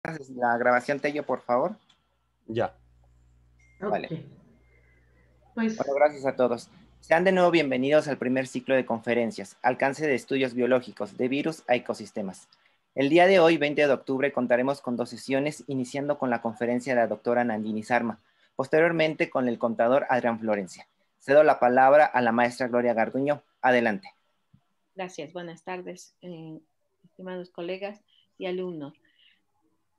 La grabación, Tello, por favor. Ya. Vale. Ok. Pues, Bueno, gracias a todos. Sean de nuevo bienvenidos al primer ciclo de conferencias, Alcance de Estudios Biológicos, de Virus a Ecosistemas. El día de hoy, 20 de octubre, contaremos con 2 sesiones, iniciando con la conferencia de la doctora Nandini Sarma, posteriormente con el contador Adrián Florencia. Cedo la palabra a la maestra Gloria Garduño. Adelante. Gracias. Buenas tardes, estimados colegas y alumnos.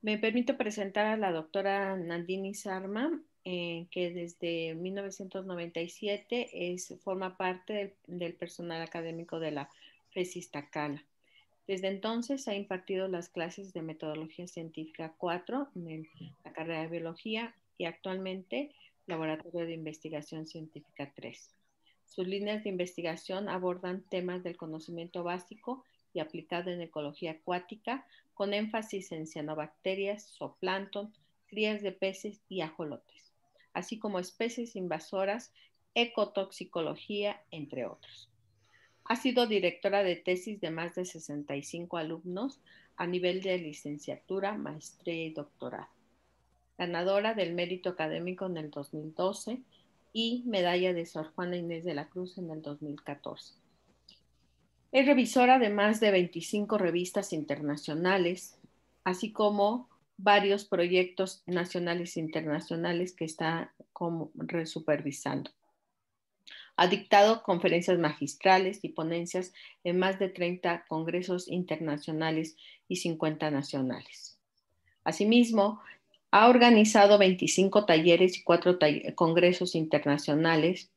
Me permito presentar a la doctora Nandini Sarma, que desde 1997 forma parte del personal académico de la FESIS Tacala. Desde entonces ha impartido las clases de Metodología Científica 4 en la carrera de Biología y actualmente Laboratorio de Investigación Científica 3. Sus líneas de investigación abordan temas del conocimiento básico y aplicado en ecología acuática, con énfasis en cianobacterias, zooplancton, crías de peces y ajolotes, así como especies invasoras, ecotoxicología, entre otros. Ha sido directora de tesis de más de 65 alumnos a nivel de licenciatura, maestría y doctorado. Ganadora del mérito académico en el 2012 y medalla de Sor Juana Inés de la Cruz en el 2014. Es revisora de más de 25 revistas internacionales, así como varios proyectos nacionales e internacionales que está supervisando. Ha dictado conferencias magistrales y ponencias en más de 30 congresos internacionales y 50 nacionales. Asimismo, ha organizado 25 talleres y 4 congresos internacionales,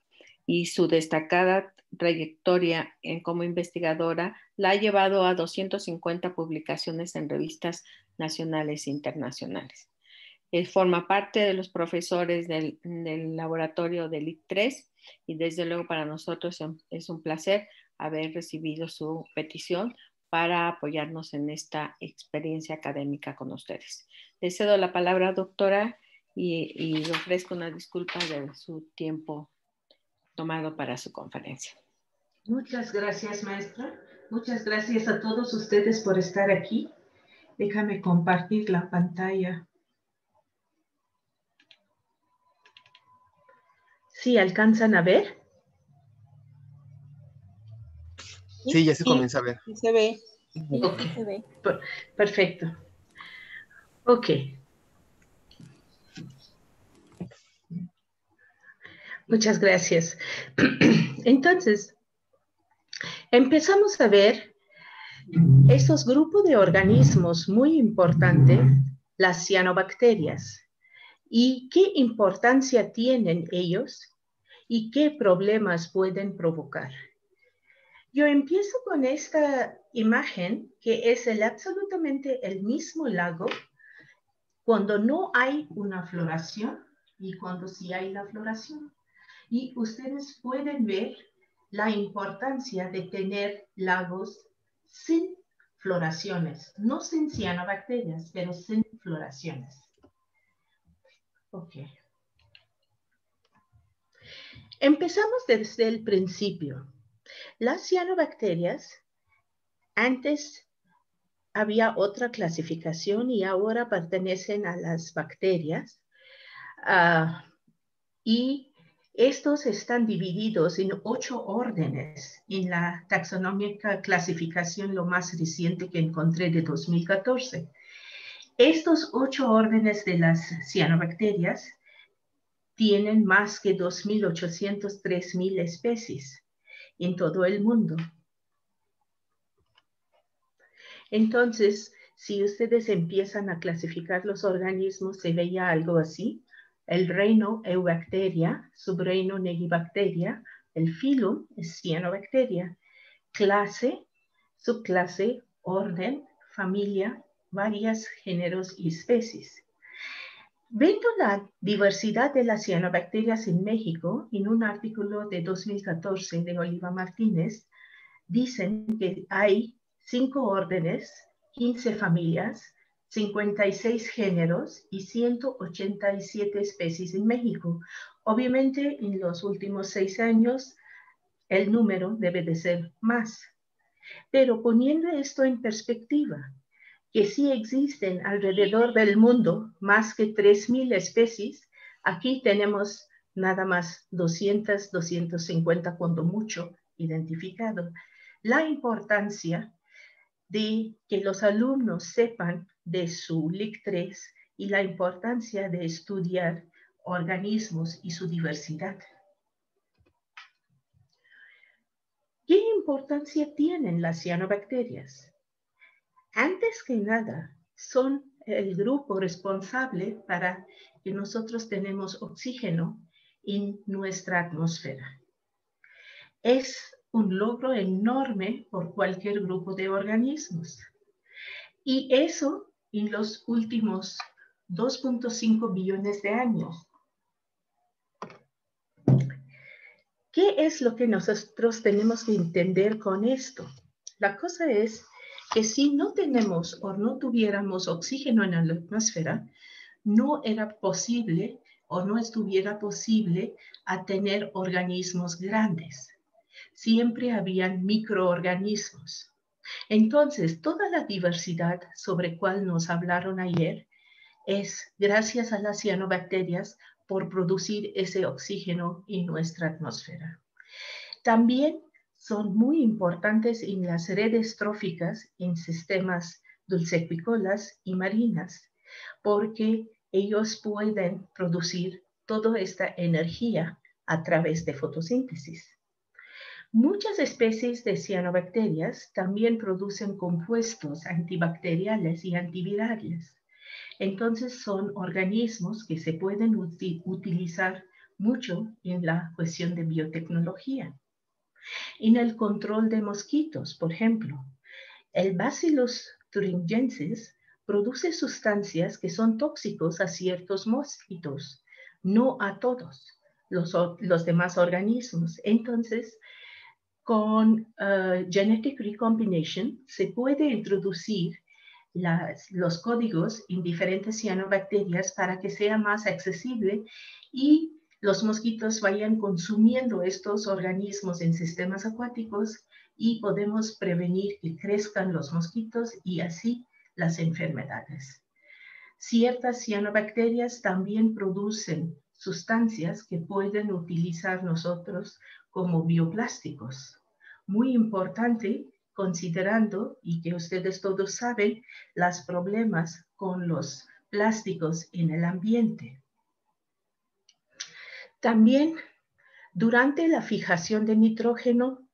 y su destacada trayectoria como investigadora la ha llevado a 250 publicaciones en revistas nacionales e internacionales. Forma parte de los profesores del laboratorio del IC3 y desde luego para nosotros es un placer haber recibido su petición para apoyarnos en esta experiencia académica con ustedes. Le cedo la palabra, doctora, y le ofrezco una disculpa de su tiempo tomado para su conferencia. muchas gracias, maestra. Muchas gracias a todos ustedes por estar aquí. Déjame compartir la pantalla. ¿Sí alcanzan a ver? Sí, ya se comienza a ver. Sí se ve. Ok, sí se ve. Perfecto. Ok. Muchas gracias. Entonces, empezamos a ver estos grupos de organismos muy importantes, las cianobacterias, y qué importancia tienen ellos y qué problemas pueden provocar. Yo empiezo con esta imagen que es absolutamente el mismo lago cuando no hay una floración y cuando sí hay la floración. Y ustedes pueden ver la importancia de tener lagos sin floraciones, no sin cianobacterias, pero sin floraciones. Ok. Empezamos desde el principio. Las cianobacterias, antes había otra clasificación y ahora pertenecen a las bacterias. Y estos están divididos en 8 órdenes en la taxonómica clasificación, lo más reciente que encontré de 2014. Estos 8 órdenes de las cianobacterias tienen más que 2.800, 3.000 especies en todo el mundo. Entonces, si ustedes empiezan a clasificar los organismos, se veía algo así. El reino Eubacteria, subreino Negibacteria, el filum es Cianobacteria, clase, subclase, orden, familia, varios géneros y especies. Viendo la diversidad de las cianobacterias en México, en un artículo de 2014 de Oliva Martínez, dicen que hay 5 órdenes, 15 familias, 56 géneros y 187 especies en México. Obviamente, en los últimos 6 años, el número debe de ser más. Pero poniendo esto en perspectiva, que sí existen alrededor del mundo más que 3.000 especies. Aquí tenemos nada más 200, 250 cuando mucho identificado. La importancia de que los alumnos sepan de su LIC3 y la importancia de estudiar organismos y su diversidad. ¿Qué importancia tienen las cianobacterias? Antes que nada, son el grupo responsable para que nosotros tenemos oxígeno en nuestra atmósfera. Es un logro enorme por cualquier grupo de organismos. Y eso en los últimos 2.5 billones de años. ¿Qué es lo que nosotros tenemos que entender con esto? La cosa es que si no tenemos o no tuviéramos oxígeno en la atmósfera, no era posible o no estuviera posible a tener organismos grandes. Siempre habían microorganismos. Entonces, toda la diversidad sobre cual nos hablaron ayer es gracias a las cianobacterias por producir ese oxígeno en nuestra atmósfera. También son muy importantes en las redes tróficas en sistemas dulceacuícolas y marinas, porque ellos pueden producir toda esta energía a través de fotosíntesis. Muchas especies de cianobacterias también producen compuestos antibacteriales y antivirales. Entonces son organismos que se pueden utilizar mucho en la cuestión de biotecnología. En el control de mosquitos, por ejemplo, el Bacillus thuringiensis produce sustancias que son tóxicos a ciertos mosquitos, no a todos los demás organismos. Entonces, con genetic recombination se puede introducir los códigos en diferentes cianobacterias para que sea más accesible y los mosquitos vayan consumiendo estos organismos en sistemas acuáticos y podemos prevenir que crezcan los mosquitos y así las enfermedades. Ciertas cianobacterias también producen sustancias que pueden utilizar nosotros como bioplásticos. Muy importante, considerando, y que ustedes todos saben, los problemas con los plásticos en el ambiente. También, durante la fijación de nitrógeno,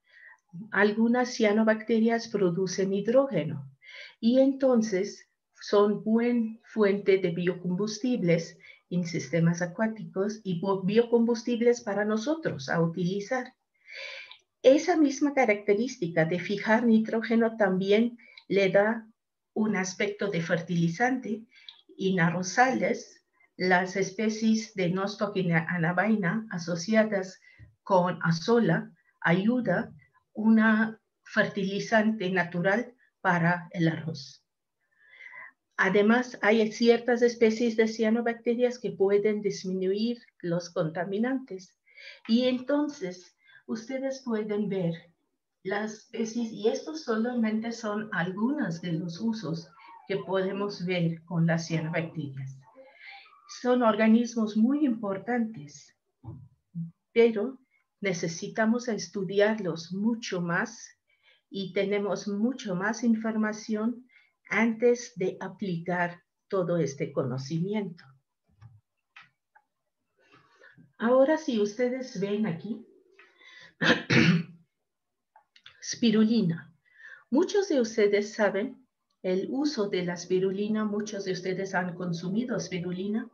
algunas cianobacterias producen hidrógeno y entonces son buena fuente de biocombustibles en sistemas acuáticos y biocombustibles para nosotros a utilizar. Esa misma característica de fijar nitrógeno también le da un aspecto de fertilizante. En arrozales, las especies de Nostoc y Anabaina asociadas con azola ayuda una fertilizante natural para el arroz. Además, hay ciertas especies de cianobacterias que pueden disminuir los contaminantes. Y entonces, ustedes pueden ver las especies, y estos solamente son algunos de los usos que podemos ver con las cianobacterias. Son organismos muy importantes, pero necesitamos estudiarlos mucho más y tenemos mucho más información antes de aplicar todo este conocimiento. Ahora, si ustedes ven aquí, spirulina. Muchos de ustedes saben el uso de la spirulina, muchos de ustedes han consumido spirulina.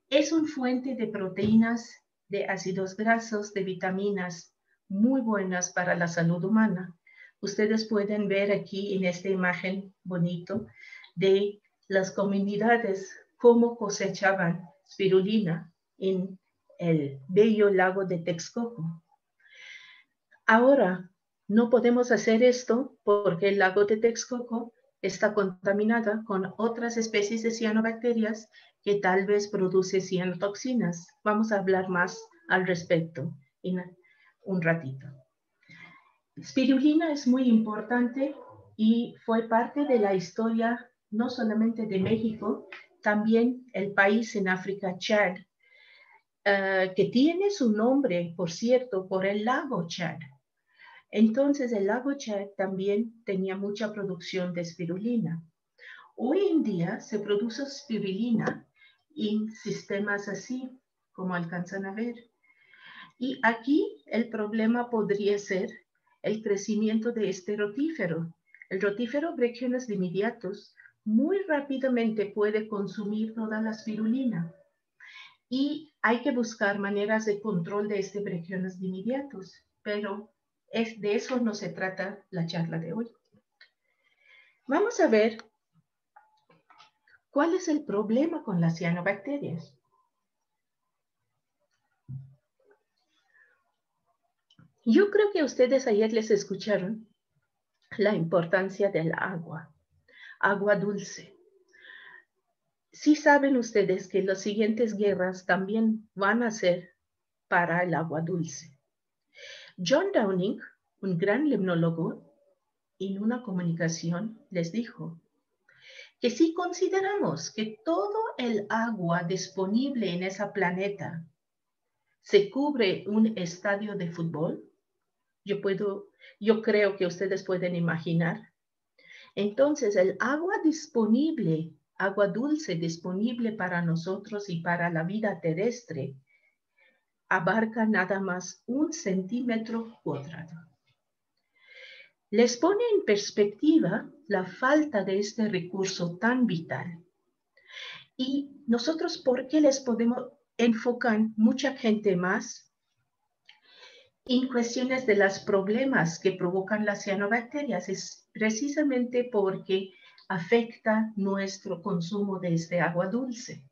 Es una fuente de proteínas, de ácidos grasos, de vitaminas muy buenas para la salud humana. Ustedes pueden ver aquí en esta imagen bonito de las comunidades cómo cosechaban spirulina en el bello lago de Texcoco. Ahora no podemos hacer esto porque el lago de Texcoco está contaminada con otras especies de cianobacterias que tal vez producen cianotoxinas. Vamos a hablar más al respecto en un ratito. Spirulina es muy importante y fue parte de la historia no solamente de México, también el país en África, Chad, que tiene su nombre, por cierto, por el lago Chad. Entonces, el lago Chad también tenía mucha producción de espirulina. Hoy en día se produce espirulina en sistemas así, como alcanzan a ver. Y aquí el problema podría ser el crecimiento de este rotífero. El rotífero Brachiones dimidiatus muy rápidamente puede consumir toda la espirulina. Y hay que buscar maneras de control de este Brachiones dimidiatus, pero de eso no se trata la charla de hoy. Vamos a ver cuál es el problema con las cianobacterias. Yo creo que ustedes ayer les escucharon la importancia del agua dulce. Sí saben ustedes que las siguientes guerras también van a ser para el agua dulce. John Downing, un gran limnólogo, en una comunicación les dijo que si consideramos que todo el agua disponible en ese planeta se cubre un estadio de fútbol, yo creo que ustedes pueden imaginar. Entonces, el agua disponible, agua dulce disponible para nosotros y para la vida terrestre, abarca nada más 1 centímetro cuadrado. Les pone en perspectiva la falta de este recurso tan vital. Y nosotros, ¿por qué les podemos enfocar mucha gente más en cuestiones de los problemas que provocan las cianobacterias? Es precisamente porque afecta nuestro consumo de este agua dulce.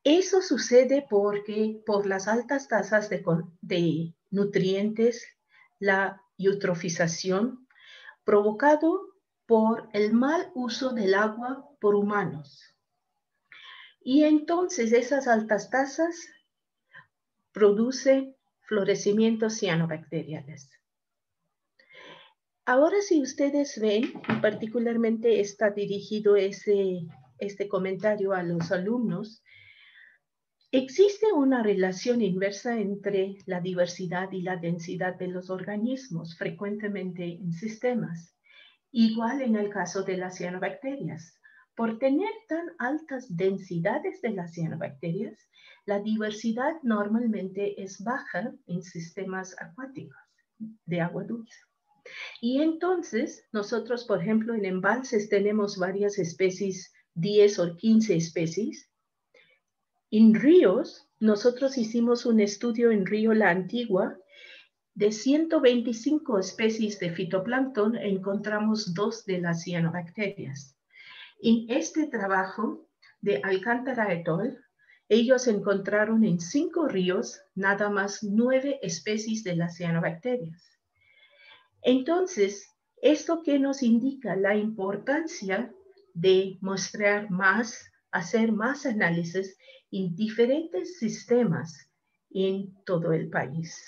Eso sucede porque por las altas tasas de nutrientes, la eutrofización, provocado por el mal uso del agua por humanos. Y entonces esas altas tasas producen florecimientos cianobacteriales. Ahora, si ustedes ven, particularmente está dirigido este comentario a los alumnos, existe una relación inversa entre la diversidad y la densidad de los organismos, frecuentemente en sistemas. Igual en el caso de las cianobacterias. Por tener tan altas densidades de las cianobacterias, la diversidad normalmente es baja en sistemas acuáticos de agua dulce. Y entonces, nosotros, por ejemplo, en embalses tenemos varias especies, 10 o 15 especies. En ríos, nosotros hicimos un estudio en Río La Antigua de 125 especies de fitoplancton, encontramos 2 de las cianobacterias. En este trabajo de Alcántara et al., ellos encontraron en 5 ríos nada más 9 especies de las cianobacterias. Entonces, ¿esto qué nos indica? La importancia de mostrar más, hacer más análisis en diferentes sistemas en todo el país.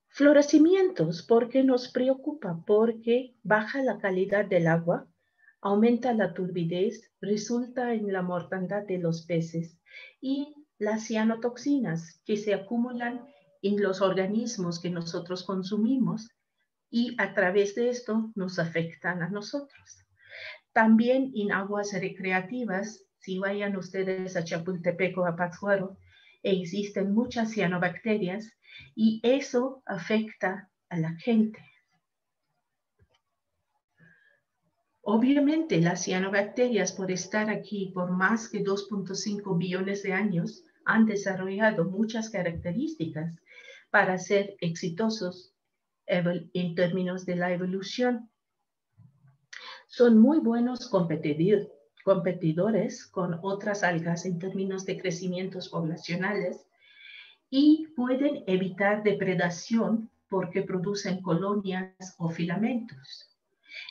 Florecimientos, ¿por qué nos preocupa? Porque baja la calidad del agua, aumenta la turbidez, resulta en la mortandad de los peces y las cianotoxinas que se acumulan en los organismos que nosotros consumimos y a través de esto nos afectan a nosotros. También en aguas recreativas, si vayan ustedes a Chapultepec o a Pátzcuaro, existen muchas cianobacterias y eso afecta a la gente. Obviamente, las cianobacterias, por estar aquí por más que 2.5 billones de años, han desarrollado muchas características para ser exitosos en términos de la evolución. Son muy buenos competidores con otras algas en términos de crecimientos poblacionales y pueden evitar depredación porque producen colonias o filamentos.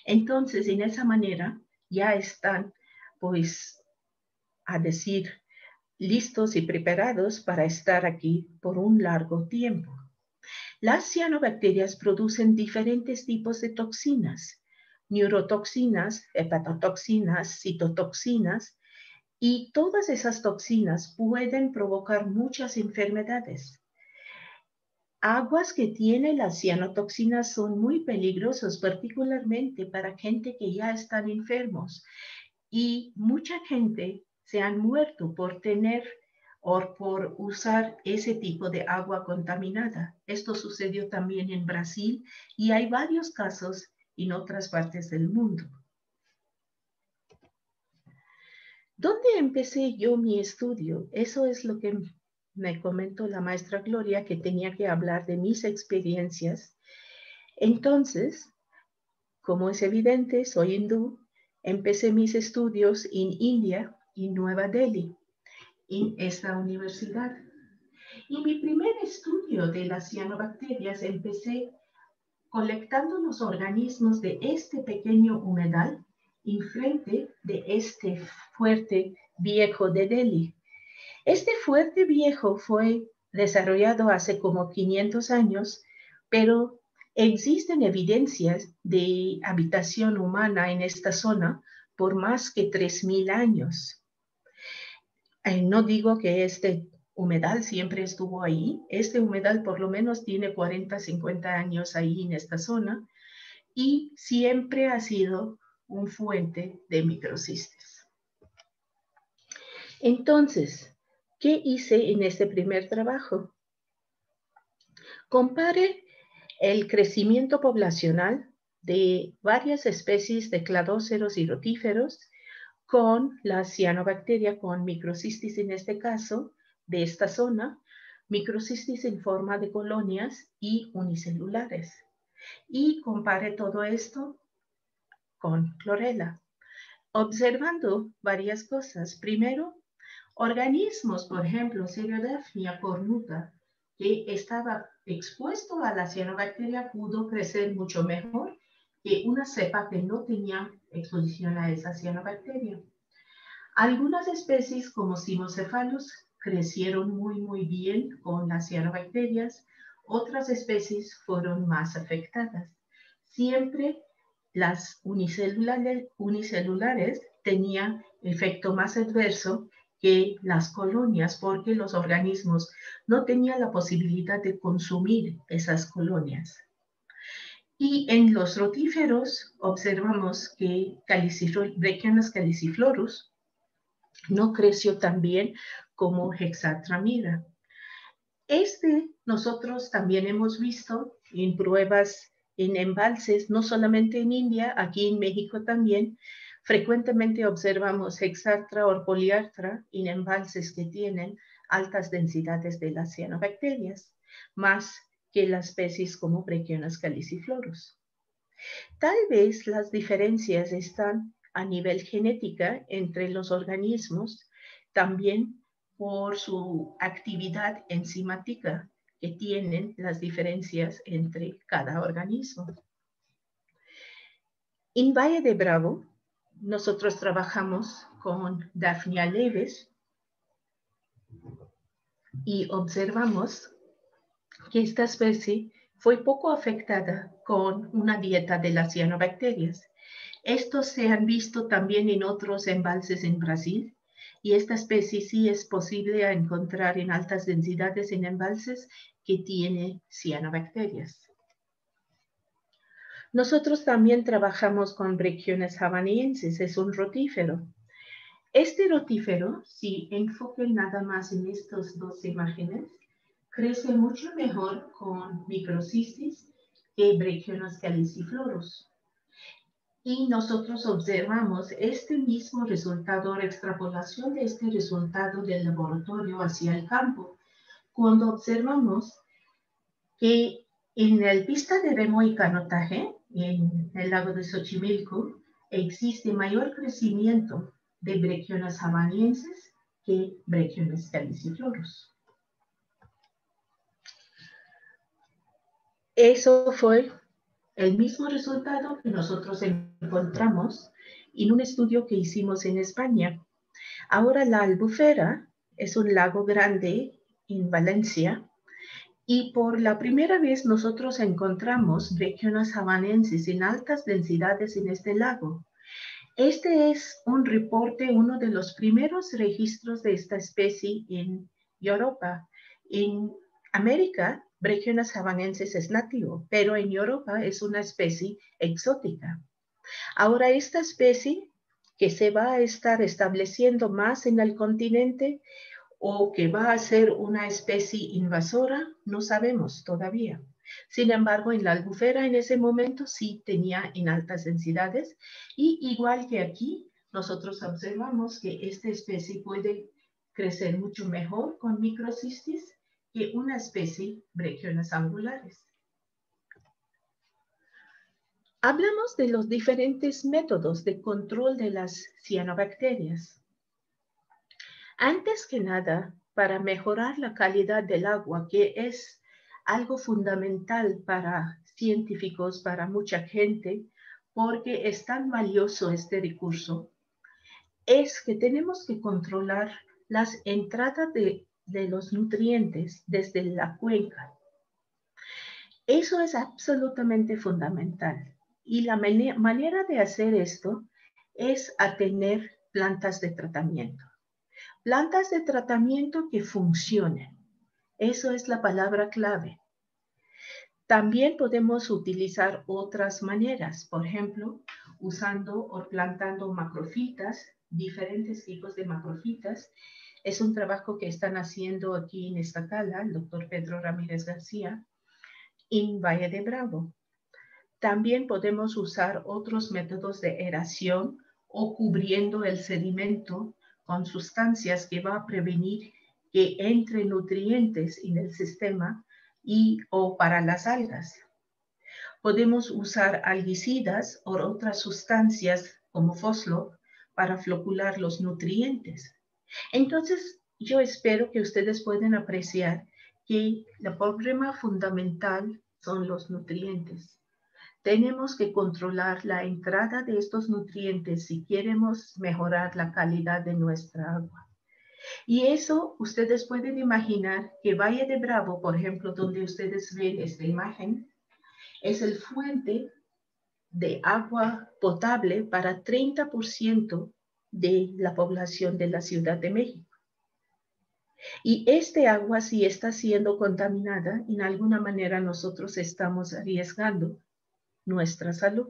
Entonces, en esa manera, ya están, pues, a decir, listos y preparados para estar aquí por un largo tiempo. Las cianobacterias producen diferentes tipos de toxinas. neurotoxinas, hepatotoxinas, citotoxinas, y todas esas toxinas pueden provocar muchas enfermedades. Aguas que tienen las cianotoxinas son muy peligrosos, particularmente para gente que ya están enfermos. Y mucha gente se han muerto por tener o por usar ese tipo de agua contaminada. Esto sucedió también en Brasil y hay varios casos en otras partes del mundo. ¿Dónde empecé yo mi estudio? Eso es lo que me comentó la maestra Gloria, que tenía que hablar de mis experiencias. Entonces, como es evidente, soy hindú, empecé mis estudios en India y Nueva Delhi, en esta universidad. Y mi primer estudio de las cianobacterias empecé colectando los organismos de este pequeño humedal enfrente de este fuerte viejo de Delhi. Este fuerte viejo fue desarrollado hace como 500 años, pero existen evidencias de habitación humana en esta zona por más que 3.000 años. No digo que este humedal siempre estuvo ahí. Este humedal por lo menos tiene 40, 50 años ahí en esta zona y siempre ha sido un fuente de microcistis. Entonces, ¿qué hice en este primer trabajo? Compare el crecimiento poblacional de varias especies de cladóceros y rotíferos con la cianobacteria, con microcistis en este caso, de esta zona, microcistis en forma de colonias y unicelulares. Y compare todo esto con clorela, observando varias cosas. Primero, organismos, por ejemplo, Cereodaphnia cornuta, que estaba expuesto a la cianobacteria, pudo crecer mucho mejor que una cepa que no tenía exposición a esa cianobacteria. Algunas especies, como Cymocephalus, crecieron muy bien con las cianobacterias. Otras especies fueron más afectadas. Siempre las unicelulares tenían efecto más adverso que las colonias, porque los organismos no tenían la posibilidad de consumir esas colonias. Y en los rotíferos observamos que Brechiones caliciflorus no creció tan bien como Hexatramira. Nosotros también hemos visto en pruebas en embalses, no solamente en India, aquí en México también, frecuentemente observamos Hexatra o Poliartra en embalses que tienen altas densidades de las cianobacterias, más que las especies como Brechiones caliciflorus. Tal vez las diferencias están a nivel genética entre los organismos, también por su actividad enzimática que tienen las diferencias entre cada organismo. En Valle de Bravo, nosotros trabajamos con Daphnia leves y observamos que esta especie fue poco afectada con una dieta de las cianobacterias. Estos se han visto también en otros embalses en Brasil, y esta especie sí es posible encontrar en altas densidades en embalses que tiene cianobacterias. Nosotros también trabajamos con Brechiones havaniensis, es un rotífero. Este rotífero, si enfoquen nada más en estas dos imágenes, crece mucho mejor con microcistis que Brechiones caliciflorus. Y nosotros observamos este mismo resultado, la extrapolación de este resultado del laboratorio hacia el campo, cuando observamos que en el pista de remo y canotaje, en el lago de Xochimilco, existe mayor crecimiento de Brechiones havaniensis que Brechiones caliciflorus. Eso fue el mismo resultado que nosotros encontramos en un estudio que hicimos en España. Ahora la Albufera es un lago grande en Valencia Y por la primera vez nosotros encontramos Brechionas havanensis en altas densidades en este lago. Este es un reporte, uno de los primeros registros de esta especie en Europa. En América, Brechionas havanensis es nativo, pero en Europa es una especie exótica. Ahora, esta especie que se va a estar estableciendo más en el continente o que va a ser una especie invasora, no sabemos todavía. Sin embargo, en la albufera en ese momento sí tenía en altas densidades y igual que aquí, nosotros observamos que esta especie puede crecer mucho mejor con microcistis que una especie Brechionas angulares. Hablamos de los diferentes métodos de control de las cianobacterias. Antes que nada, para mejorar la calidad del agua, que es algo fundamental para científicos, para mucha gente, porque es tan valioso este recurso, es que tenemos que controlar las entradas de los nutrientes desde la cuenca. Eso es absolutamente fundamental. Y la manera de hacer esto es a tener plantas de tratamiento. Plantas de tratamiento que funcionen. Eso es la palabra clave. También podemos utilizar otras maneras, por ejemplo, usando o plantando macrofitas, diferentes tipos de macrofitas. Es un trabajo que están haciendo aquí en Iztacala, el doctor Pedro Ramírez García, en Valle de Bravo. También podemos usar otros métodos de aeración o cubriendo el sedimento con sustancias que va a prevenir que entren nutrientes en el sistema o para las algas. Podemos usar algicidas o otras sustancias como foslo para flocular los nutrientes. Entonces, yo espero que ustedes puedan apreciar que el problema fundamental son los nutrientes. Tenemos que controlar la entrada de estos nutrientes si queremos mejorar la calidad de nuestra agua. Y eso ustedes pueden imaginar que Valle de Bravo, por ejemplo, donde ustedes ven esta imagen, es el fuente de agua potable para 30% de la población de la Ciudad de México. Y este agua, si está siendo contaminada, en alguna manera nosotros estamos arriesgando nuestra salud.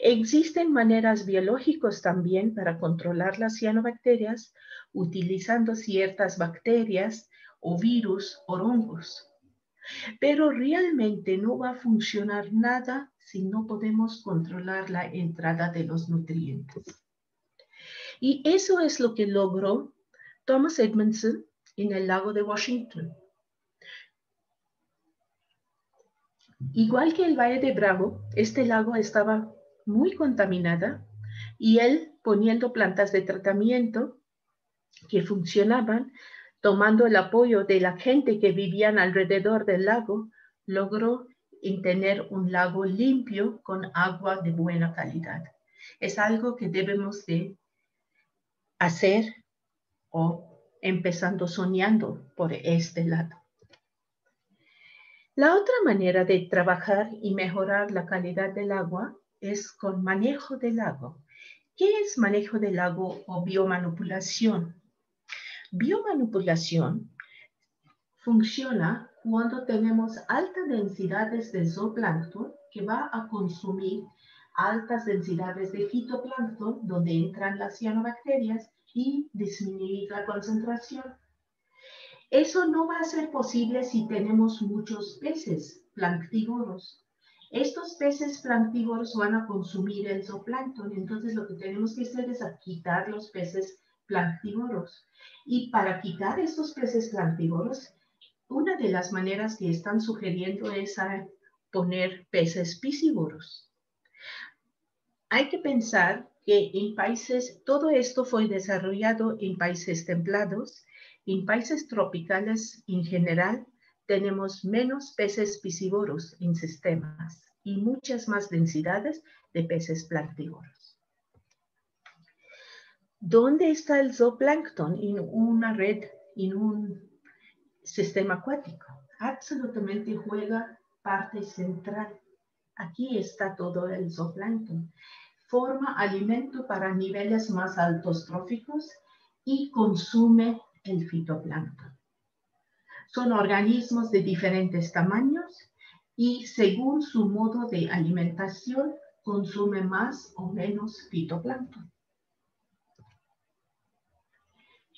Existen maneras biológicas también para controlar las cianobacterias utilizando ciertas bacterias o virus o hongos. Pero realmente no va a funcionar nada si no podemos controlar la entrada de los nutrientes. Y eso es lo que logró Thomas Edmondson en el lago de Washington. Igual que el Valle de Bravo, este lago estaba muy contaminada y él poniendo plantas de tratamiento que funcionaban, tomando el apoyo de la gente que vivían alrededor del lago, logró tener un lago limpio con agua de buena calidad. Es algo que debemos de hacer o empezando soñando por este lado. La otra manera de trabajar y mejorar la calidad del agua es con manejo del lago. ¿Qué es manejo del lago o biomanipulación? Biomanipulación funciona cuando tenemos altas densidades de zooplancton que va a consumir altas densidades de fitoplancton donde entran las cianobacterias y disminuir la concentración. Eso no va a ser posible si tenemos muchos peces planctívoros. Estos peces planctívoros van a consumir el zooplancton, entonces lo que tenemos que hacer es quitar los peces planctívoros. Y para quitar estos peces planctívoros, una de las maneras que están sugiriendo es poner peces piscívoros. Hay que pensar que en países, todo esto fue desarrollado en países templados. En países tropicales en general tenemos menos peces piscívoros en sistemas y muchas más densidades de peces planctívoros. ¿Dónde está el zooplancton en una red, en un sistema acuático? absolutamente juega parte central. Aquí está todo el zooplancton. Forma alimento para niveles más altos tróficos y consume el fitoplancton. Son organismos de diferentes tamaños y según su modo de alimentación consume más o menos fitoplancton.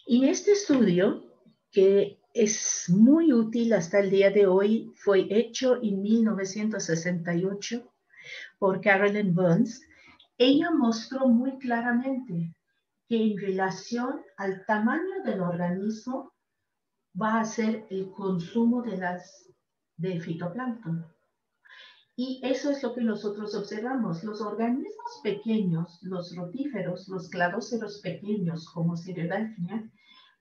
En este estudio, que es muy útil hasta el día de hoy, fue hecho en 1968 por Carolyn Burns. Ella mostró muy claramente que en relación al tamaño del organismo va a ser el consumo de fitoplancton. Y eso es lo que nosotros observamos. Los organismos pequeños, los rotíferos, los cladóceros pequeños como Cereodaphnia,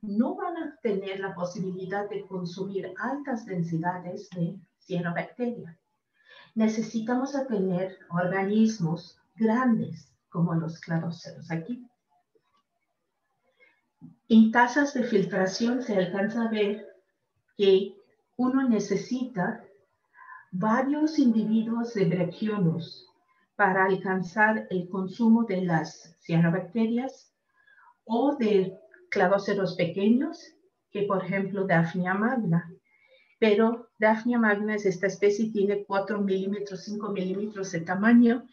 no van a tener la posibilidad de consumir altas densidades de cianobacteria. Necesitamos tener organismos grandes como los cladóceros aquí. En tasas de filtración se alcanza a ver que uno necesita varios individuos de Brachyonus para alcanzar el consumo de las cianobacterias o de cladóceros pequeños, que por ejemplo Daphnia magna. Pero Daphnia magna es esta especie, tiene 4 milímetros, 5 milímetros de tamaño,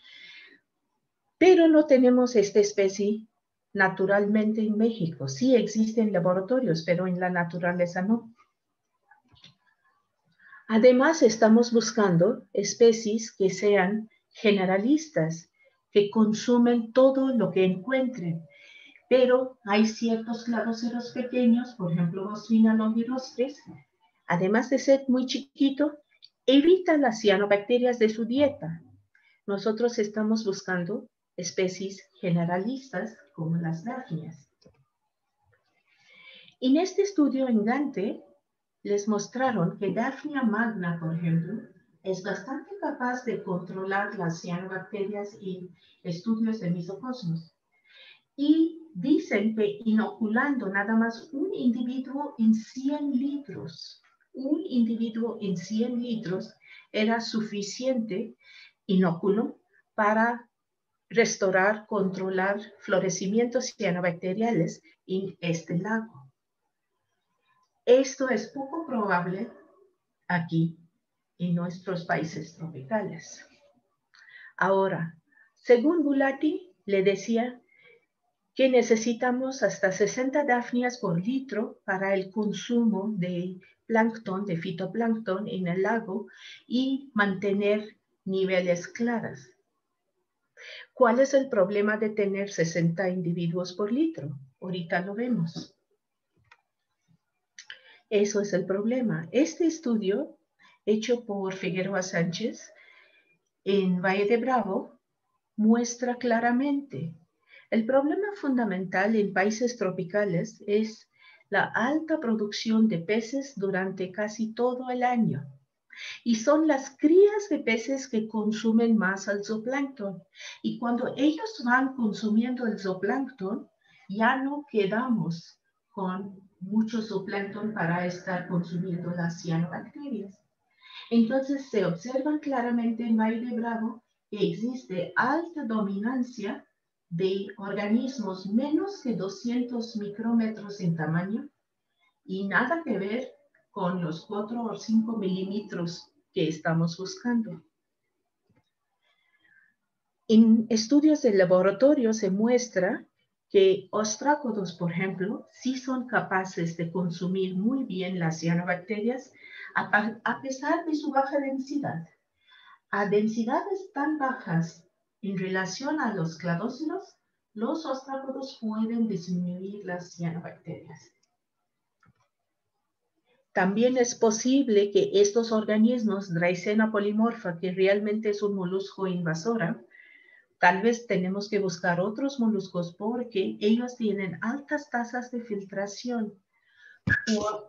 pero no tenemos esta especie naturalmente en México. Sí existen laboratorios, pero en la naturaleza no. Además, estamos buscando especies que sean generalistas, que consumen todo lo que encuentren. Pero hay ciertos cladóceros pequeños, por ejemplo, Boswina longirostris, además de ser muy chiquito, evita las cianobacterias de su dieta. Nosotros estamos buscando especies generalistas como las daphnias. En este estudio en Gante, les mostraron que Daphnia magna, por ejemplo, es bastante capaz de controlar las cianobacterias en estudios de Misocosmos. Y dicen que inoculando nada más un individuo en 100 litros, era suficiente inóculo para restaurar, controlar florecimientos cianobacteriales en este lago. Esto es poco probable aquí en nuestros países tropicales. Ahora, según Gulati, le decía que necesitamos hasta 60 daphnias por litro para el consumo de plancton, de fitoplancton en el lago y mantener niveles claros. ¿Cuál es el problema de tener 60 individuos por litro? Ahorita lo vemos. Eso es el problema. Este estudio, hecho por Figueroa Sánchez en Valle de Bravo, muestra claramente el problema fundamental en países tropicales es la alta producción de peces durante casi todo el año. Y son las crías de peces que consumen más al zooplancton. Y cuando ellos van consumiendo el zooplancton, ya no quedamos con mucho zooplancton para estar consumiendo las cianobacterias. Entonces se observa claramente en Valle de Bravo que existe alta dominancia de organismos menos que 200 micrómetros en tamaño y nada que ver con los 4 o 5 milímetros que estamos buscando. En estudios de laboratorio se muestra que ostrácodos, por ejemplo, sí son capaces de consumir muy bien las cianobacterias a pesar de su baja densidad. A densidades tan bajas en relación a los cladóceros, los ostrácodos pueden disminuir las cianobacterias. También es posible que estos organismos, Dreissena polymorpha, que realmente es un molusco invasora, tal vez tenemos que buscar otros moluscos porque ellos tienen altas tasas de filtración, por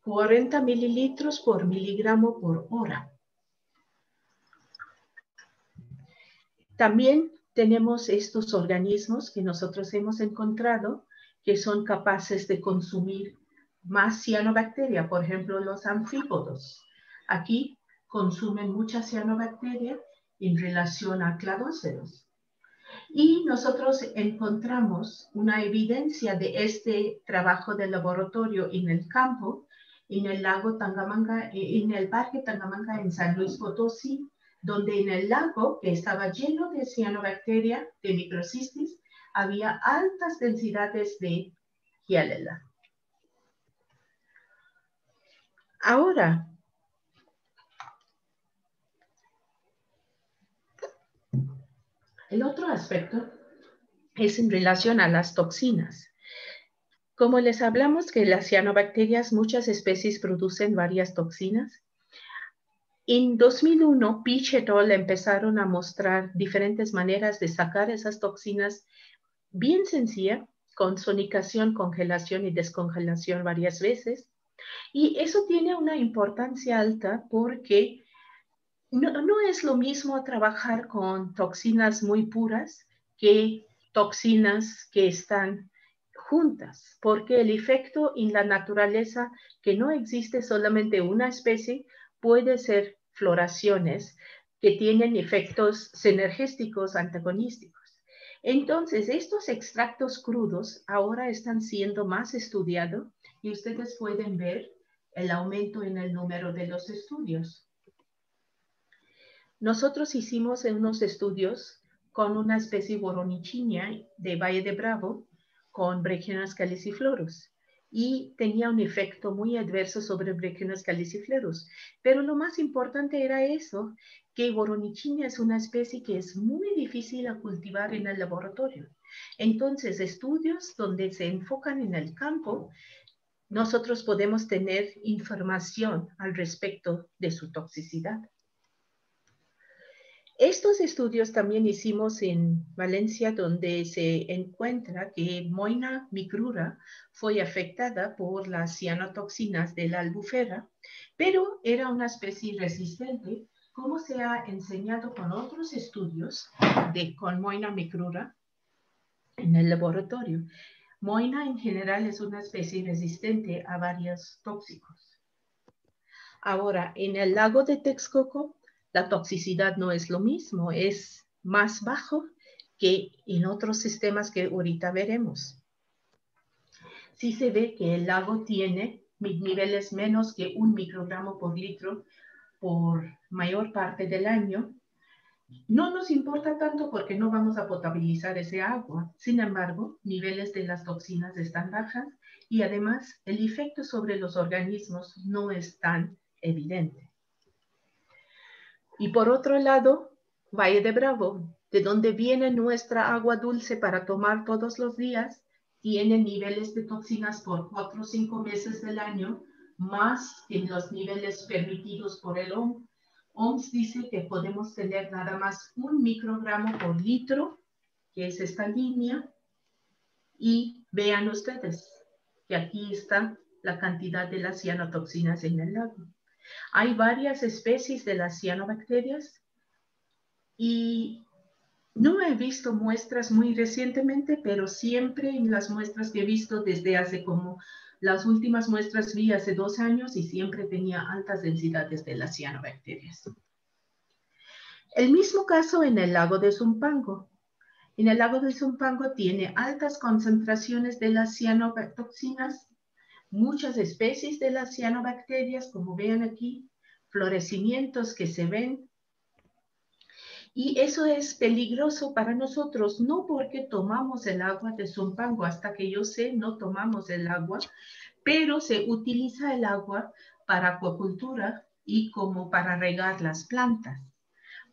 40 mililitros por miligramo por hora. También tenemos estos organismos que nosotros hemos encontrado que son capaces de consumir más cianobacteria, por ejemplo, los anfípodos. Aquí consumen mucha cianobacteria en relación a cladóceros. Y nosotros encontramos una evidencia de este trabajo de laboratorio en el campo, en el lago Tangamanga, en el parque Tangamanga en San Luis Potosí, donde en el lago, que estaba lleno de cianobacteria, de microcistis, había altas densidades de Hyalela. Ahora, el otro aspecto es en relación a las toxinas. Como les hablamos que las cianobacterias, muchas especies producen varias toxinas. En 2001, Peach et al. Empezaron a mostrar diferentes maneras de sacar esas toxinas bien sencilla, con sonicación, congelación y descongelación varias veces. Y eso tiene una importancia alta porque no es lo mismo trabajar con toxinas muy puras que toxinas que están juntas, porque el efecto en la naturaleza, que no existe solamente una especie, puede ser floraciones que tienen efectos sinergísticos antagonísticos. Entonces, estos extractos crudos ahora están siendo más estudiados y ustedes pueden ver el aumento en el número de los estudios. Nosotros hicimos unos estudios con una especie Boronichinia de Valle de Bravo con Brechiones caliciflorus y tenía un efecto muy adverso sobre Brechiones caliciflorus. Pero lo más importante era eso, que Boronichinia es una especie que es muy difícil a cultivar en el laboratorio. Entonces, estudios donde se enfocan en el campo, nosotros podemos tener información al respecto de su toxicidad. Estos estudios también hicimos en Valencia, donde se encuentra que Moina micrura fue afectada por las cianotoxinas de la albufera, pero era una especie resistente, como se ha enseñado con otros estudios con Moina micrura en el laboratorio. Moina en general es una especie resistente a varios tóxicos. Ahora, en el lago de Texcoco, la toxicidad no es lo mismo, es más bajo que en otros sistemas que ahorita veremos. Sí se ve que el lago tiene niveles menos que 1 microgramo por litro por mayor parte del año. No nos importa tanto porque no vamos a potabilizar ese agua. Sin embargo, niveles de las toxinas están bajas y además el efecto sobre los organismos no es tan evidente. Y por otro lado, Valle de Bravo, de donde viene nuestra agua dulce para tomar todos los días, tiene niveles de toxinas por 4 o 5 meses del año, más que los niveles permitidos por el OMS. OMS dice que podemos tener nada más 1 microgramo por litro, que es esta línea, y vean ustedes que aquí está la cantidad de las cianotoxinas en el lago. Hay varias especies de las cianobacterias y no he visto muestras muy recientemente, pero siempre en las muestras que he visto desde hace como las últimas muestras vi hace 2 años y siempre tenía altas densidades de las cianobacterias. El mismo caso en el lago de Zumpango. En el lago de Zumpango tiene altas concentraciones de las cianotoxinas, muchas especies de las cianobacterias, como vean aquí, florecimientos que se ven. Y eso es peligroso para nosotros, no porque tomamos el agua de Zumpango, hasta que yo sé, no tomamos el agua, pero se utiliza el agua para acuacultura y como para regar las plantas.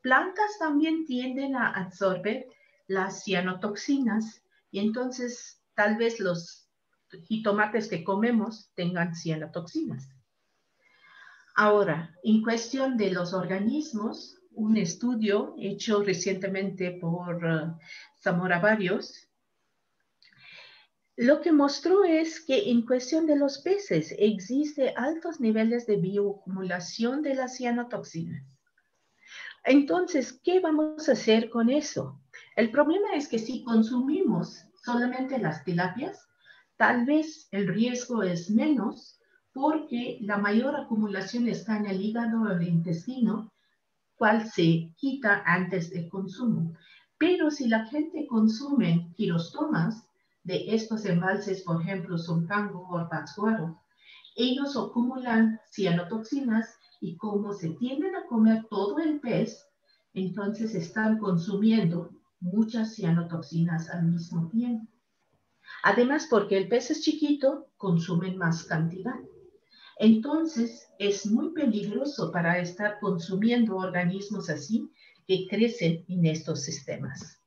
Plantas también tienden a absorber las cianotoxinas y entonces tal vez los jitomates que comemos tengan cianotoxinas. Ahora, en cuestión de los organismos, un estudio hecho recientemente por Zamora Barrios, lo que mostró es que en cuestión de los peces existe altos niveles de bioacumulación de las cianotoxinas. Entonces, ¿qué vamos a hacer con eso? El problema es que si consumimos solamente las tilapias, tal vez el riesgo es menos porque la mayor acumulación está en el hígado o el intestino, cual se quita antes del consumo. Pero si la gente consume quirostomas de estos embalses, por ejemplo, Zumpango o Pátzcuaro, ellos acumulan cianotoxinas y como se tienden a comer todo el pez, entonces están consumiendo muchas cianotoxinas al mismo tiempo. Además, porque el pez es chiquito, consumen más cantidad. Entonces, es muy peligroso para estar consumiendo organismos así que crecen en estos sistemas.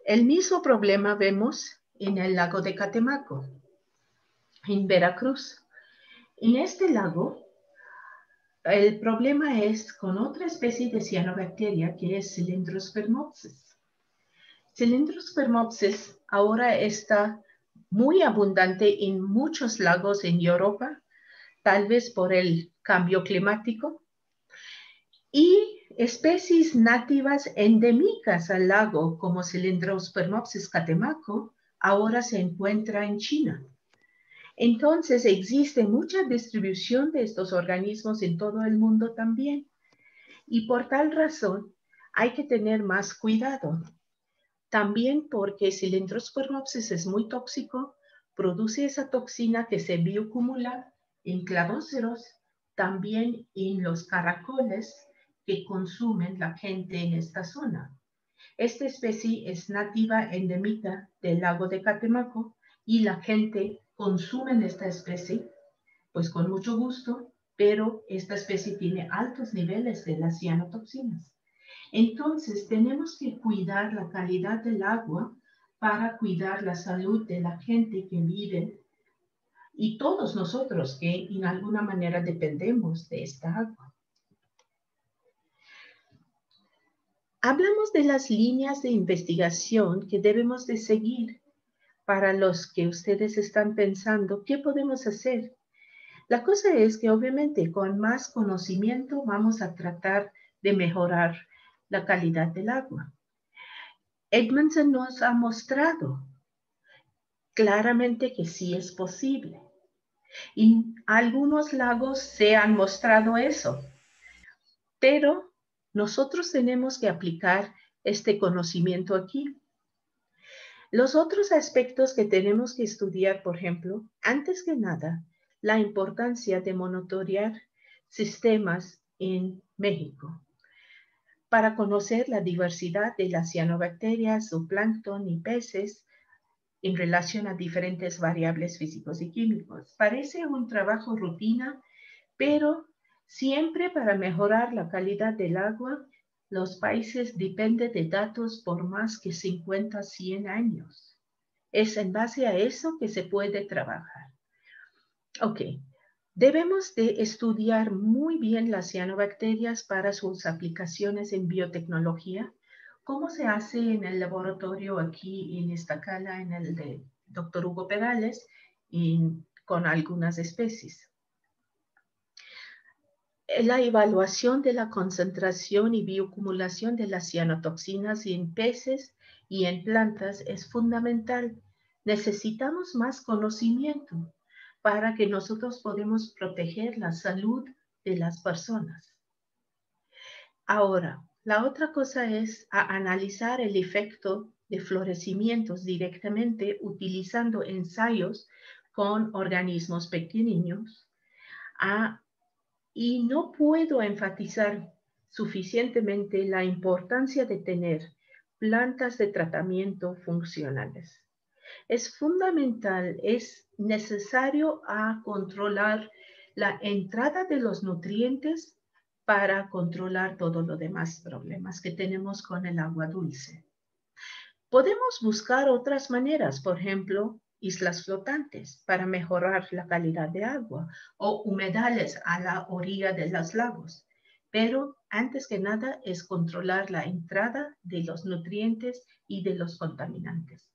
El mismo problema vemos en el lago de Catemaco, en Veracruz. En este lago, el problema es con otra especie de cianobacteria que es Cylindrospermopsis. Cylindrospermopsis ahora está muy abundante en muchos lagos en Europa, tal vez por el cambio climático, y especies nativas endémicas al lago, como Cylindrospermopsis catemaco, ahora se encuentra en China. Entonces existe mucha distribución de estos organismos en todo el mundo también, y por tal razón hay que tener más cuidado. También porque Cylindrospermopsis es muy tóxico, produce esa toxina que se bioacumula en cladóceros, también en los caracoles que consumen la gente en esta zona. Esta especie es nativa endémica del lago de Catemaco y la gente consume esta especie, pues con mucho gusto, pero esta especie tiene altos niveles de las cianotoxinas. Entonces, tenemos que cuidar la calidad del agua para cuidar la salud de la gente que vive y todos nosotros que en alguna manera dependemos de esta agua. Hablamos de las líneas de investigación que debemos de seguir para los que ustedes están pensando, ¿qué podemos hacer? La cosa es que obviamente con más conocimiento vamos a tratar de mejorar la calidad del agua. Edmondson nos ha mostrado claramente que sí es posible. Y algunos lagos se han mostrado eso. Pero nosotros tenemos que aplicar este conocimiento aquí. Los otros aspectos que tenemos que estudiar, por ejemplo, antes que nada, la importancia de monitorear sistemas en México para conocer la diversidad de las cianobacterias, zooplancton y peces en relación a diferentes variables físicos y químicos. Parece un trabajo rutina, pero siempre para mejorar la calidad del agua, los países dependen de datos por más que 50, 100 años. Es en base a eso que se puede trabajar. Ok. Debemos de estudiar muy bien las cianobacterias para sus aplicaciones en biotecnología, como se hace en el laboratorio aquí en Iztacala, en el de Dr. Hugo Perales, con algunas especies. La evaluación de la concentración y bioacumulación de las cianotoxinas en peces y en plantas es fundamental. Necesitamos más conocimiento para que nosotros podamos proteger la salud de las personas. Ahora, la otra cosa es analizar el efecto de florecimientos directamente utilizando ensayos con organismos pequeños. Y no puedo enfatizar suficientemente la importancia de tener plantas de tratamiento funcionales. Es fundamental, es necesario controlar la entrada de los nutrientes para controlar todos los demás problemas que tenemos con el agua dulce. Podemos buscar otras maneras, por ejemplo, islas flotantes para mejorar la calidad de agua o humedales a la orilla de los lagos. Pero antes que nada es controlar la entrada de los nutrientes y de los contaminantes.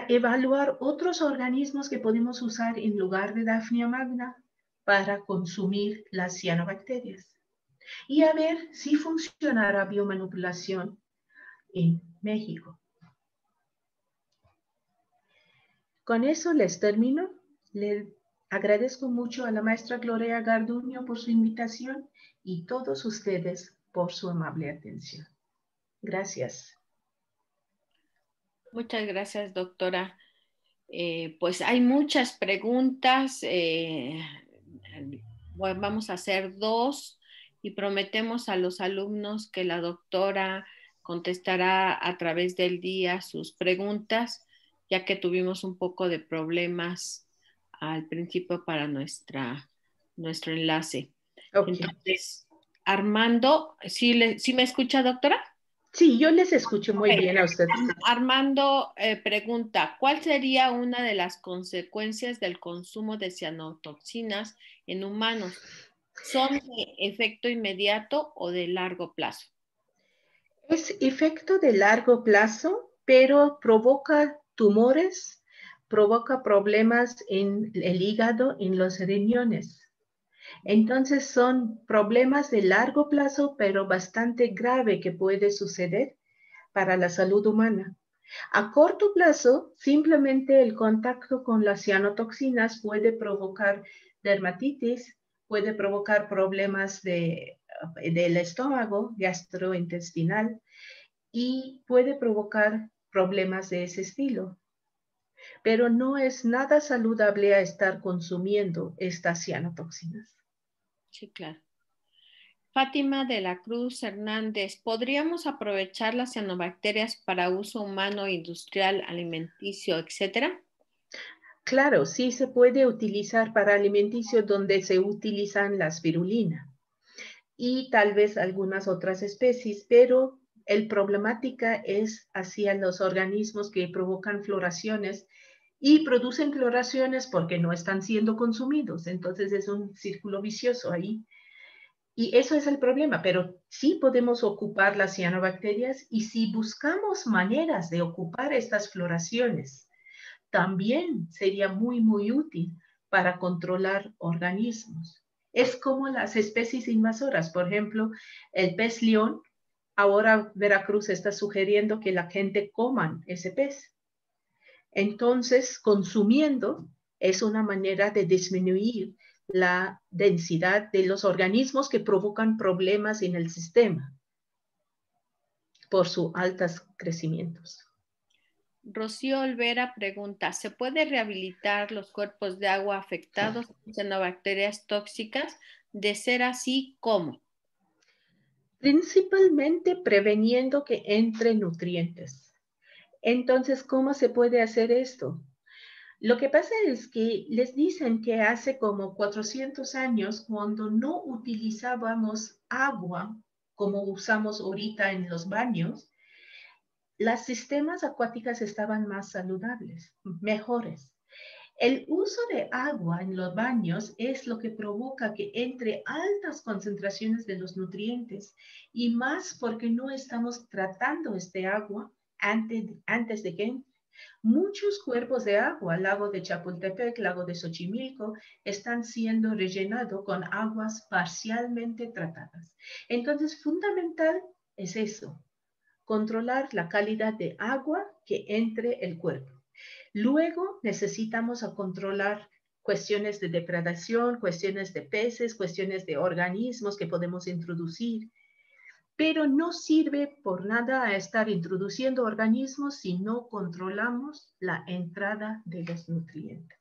Evaluar otros organismos que podemos usar en lugar de Daphnia magna para consumir las cianobacterias. Y a ver si funcionará biomanipulación en México. Con eso les termino Le agradezco mucho a la maestra Gloria Garduño por su invitación y todos ustedes por su amable atención. Gracias. Muchas gracias, doctora. Pues hay muchas preguntas. Bueno, vamos a hacer 2 y prometemos a los alumnos que la doctora contestará a través del día sus preguntas, ya que tuvimos un poco de problemas al principio para nuestro enlace. Okay. Entonces, Armando, ¿sí me escucha, doctora? Sí, yo les escucho muy bien a ustedes. Armando pregunta, ¿cuál sería una de las consecuencias del consumo de cianotoxinas en humanos? ¿Son de efecto inmediato o de largo plazo? Es efecto de largo plazo, pero provoca tumores, provoca problemas en el hígado, en los riñones. Entonces son problemas de largo plazo, pero bastante grave que puede suceder para la salud humana. A corto plazo, simplemente el contacto con las cianotoxinas puede provocar dermatitis, puede provocar problemas del estómago, gastrointestinal, y puede provocar problemas de ese estilo. Pero no es nada saludable a estar consumiendo estas cianotoxinas. Sí, claro. Fátima de la Cruz Hernández, ¿podríamos aprovechar las cianobacterias para uso humano, industrial, alimenticio, etcétera? Claro, sí se puede utilizar para alimenticio donde se utilizan la spirulina y tal vez algunas otras especies, pero el problemática es hacia los organismos que provocan floraciones y producen floraciones porque no están siendo consumidos. Entonces es un círculo vicioso ahí. Y eso es el problema, pero sí podemos ocupar las cianobacterias y si buscamos maneras de ocupar estas floraciones, también sería muy, muy útil para controlar organismos. Es como las especies invasoras, por ejemplo, el pez león. Ahora Veracruz está sugiriendo que la gente coman ese pez. Entonces, consumiendo es una manera de disminuir la densidad de los organismos que provocan problemas en el sistema por sus altos crecimientos. Rocío Olvera pregunta, ¿se puede rehabilitar los cuerpos de agua afectados por cianobacterias tóxicas? De ser así, ¿cómo? Principalmente preveniendo que entren nutrientes. Entonces, ¿cómo se puede hacer esto? Lo que pasa es que les dicen que hace como 400 años, cuando no utilizábamos agua como usamos ahorita en los baños, los sistemas acuáticos estaban más saludables, mejores. El uso de agua en los baños es lo que provoca que entre altas concentraciones de los nutrientes y más porque no estamos tratando este agua antes de que entre. Muchos cuerpos de agua, lago de Chapultepec, lago de Xochimilco, están siendo rellenados con aguas parcialmente tratadas. Entonces, fundamental es eso, controlar la calidad de agua que entre el cuerpo. Luego necesitamos controlar cuestiones de depredación, cuestiones de peces, cuestiones de organismos que podemos introducir, pero no sirve por nada a estar introduciendo organismos si no controlamos la entrada de los nutrientes.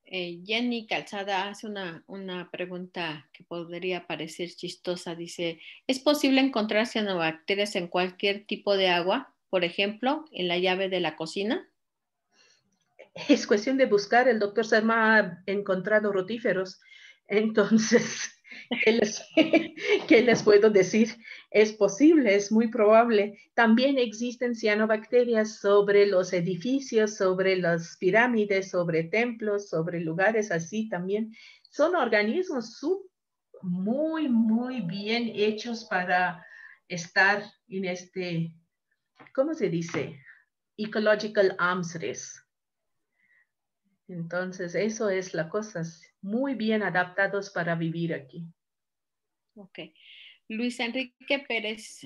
Jenny Calzada hace una pregunta que podría parecer chistosa. Dice, ¿es posible encontrar cianobacterias en cualquier tipo de agua? Por ejemplo, en la llave de la cocina. Es cuestión de buscar. El doctor Sarma ha encontrado rotíferos. Entonces, ¿qué les puedo decir? Es posible, es muy probable. También existen cianobacterias sobre los edificios, sobre las pirámides, sobre templos, sobre lugares así también. Son organismos muy, muy bien hechos para estar en este, ¿cómo se dice? Ecological arms race. Entonces, eso es la cosa, muy bien adaptados para vivir aquí. Ok. Luis Enrique Pérez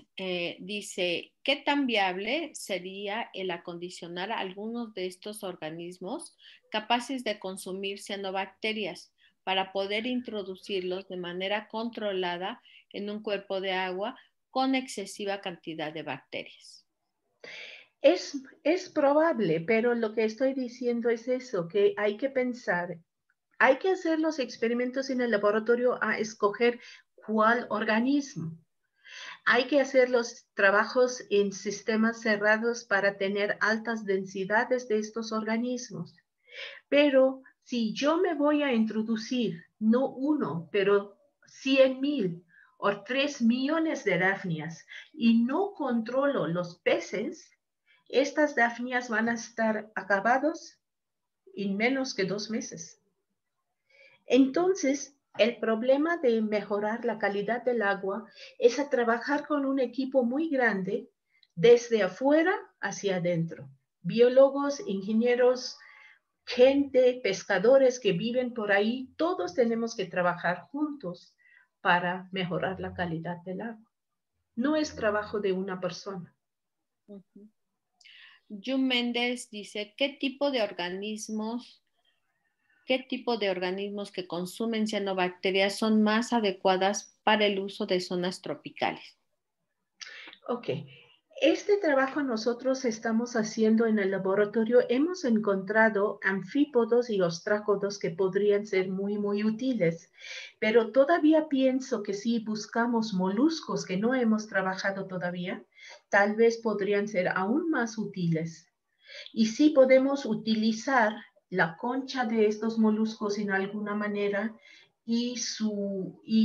dice, ¿qué tan viable sería el acondicionar algunos de estos organismos capaces de consumir cianobacterias para poder introducirlos de manera controlada en un cuerpo de agua con excesiva cantidad de bacterias? Es probable, pero lo que estoy diciendo es eso, que hay que pensar, hay que hacer los experimentos en el laboratorio a escoger cuál organismo. Hay que hacer los trabajos en sistemas cerrados para tener altas densidades de estos organismos. Pero si yo me voy a introducir, no uno, pero 100,000 o 3 millones de dafnias y no controlo los peces, estas dafnias van a estar acabados en menos que 2 meses. Entonces, el problema de mejorar la calidad del agua es a trabajar con un equipo muy grande desde afuera hacia adentro. Biólogos, ingenieros, gente, pescadores que viven por ahí, todos tenemos que trabajar juntos para mejorar la calidad del agua. No es trabajo de una persona. Jun Méndez dice, ¿qué tipo de organismos que consumen cianobacterias son más adecuadas para el uso de zonas tropicales? Ok. Este trabajo nosotros estamos haciendo en el laboratorio. Hemos encontrado anfípodos y ostrácodos que podrían ser muy, muy útiles, pero todavía pienso que si buscamos moluscos que no hemos trabajado todavía, tal vez podrían ser aún más útiles. Y sí podemos utilizar la concha de estos moluscos en alguna manera y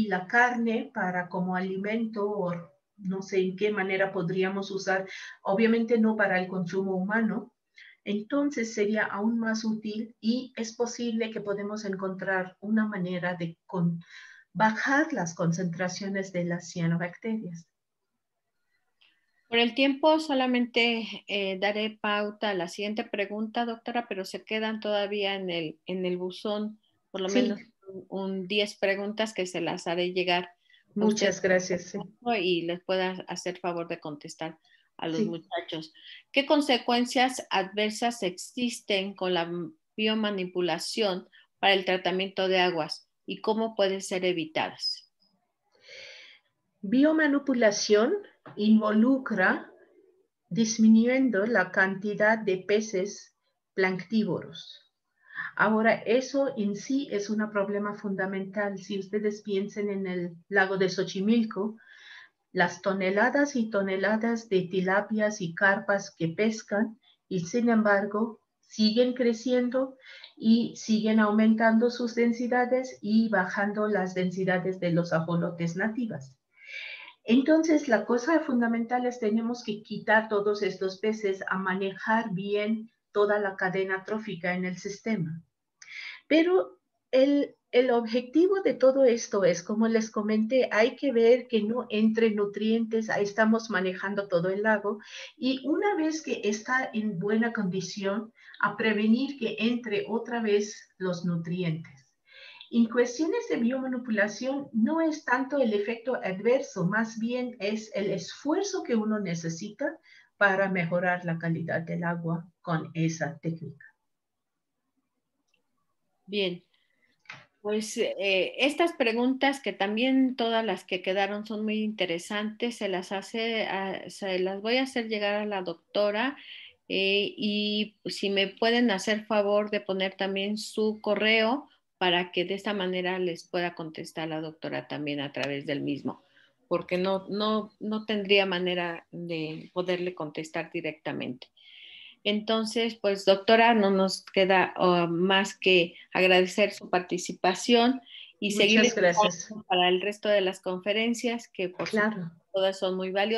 la carne para como alimento o no sé en qué manera podríamos usar, obviamente no para el consumo humano, entonces sería aún más útil y es posible que podemos encontrar una manera de bajar las concentraciones de las cianobacterias. Por el tiempo solamente daré pauta a la siguiente pregunta, doctora, pero se quedan todavía en el buzón por lo menos 10 preguntas que se las haré llegar. Muchas gracias. Sí. Y les pueda hacer favor de contestar a los muchachos. ¿Qué consecuencias adversas existen con la biomanipulación para el tratamiento de aguas y cómo pueden ser evitadas? Biomanipulación involucra disminuyendo la cantidad de peces planctívoros. Ahora, eso en sí es un problema fundamental. Si ustedes piensen en el lago de Xochimilco, las toneladas y toneladas de tilapias y carpas que pescan y sin embargo siguen creciendo y siguen aumentando sus densidades y bajando las densidades de los ajolotes nativas. Entonces, la cosa fundamental es tenemos que quitar todos estos peces a manejar bien toda la cadena trófica en el sistema. Pero el objetivo de todo esto es, como les comenté, hay que ver que no entre nutrientes, ahí estamos manejando todo el lago, y una vez que está en buena condición, a prevenir que entre otra vez los nutrientes. En cuestiones de biomanipulación no es tanto el efecto adverso, más bien es el esfuerzo que uno necesita para mejorar la calidad del agua con esa técnica. Bien, pues estas preguntas que también todas las que quedaron son muy interesantes, se las voy a hacer llegar a la doctora y si me pueden hacer favor de poner también su correo para que de esta manera les pueda contestar la doctora también a través del mismo, porque no tendría manera de poderle contestar directamente. Entonces, pues doctora, no nos queda más que agradecer su participación y seguir Muchas gracias. para el resto de las conferencias que por supuesto todas son muy valiosas.